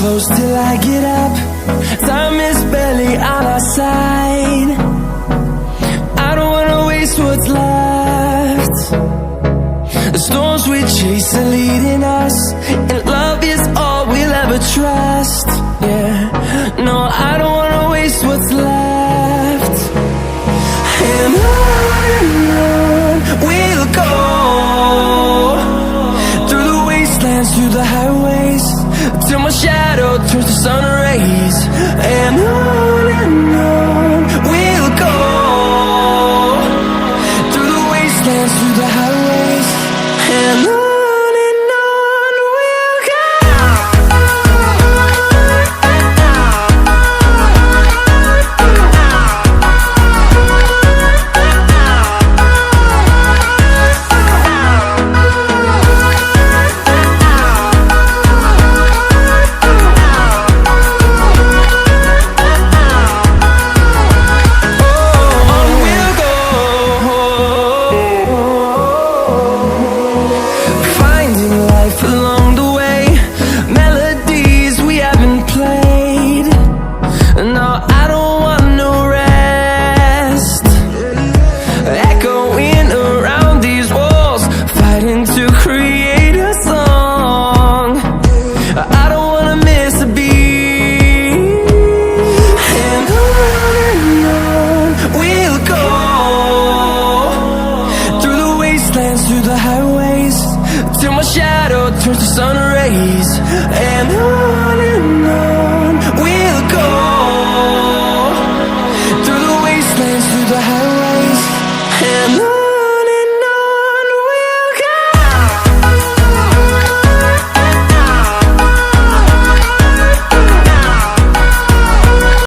close till I get up. Time is barely on our side. I don't wanna waste what's left. The storms we chase are leading us, and love is all we'll ever trust. Yeah, no, I don't wanna waste what's left. And on we'll go, through the wastelands, through the highways, till my shadow turns to sun rays. And on we'll go, through the wastelands, through the highways, and on we'll go. To create a song, I don't wanna miss a beat. And on we'll go, through the wastelands, through the highways, till my shadow turns to sun rays. And on we'll go, through the wastelands, through the highways, and on.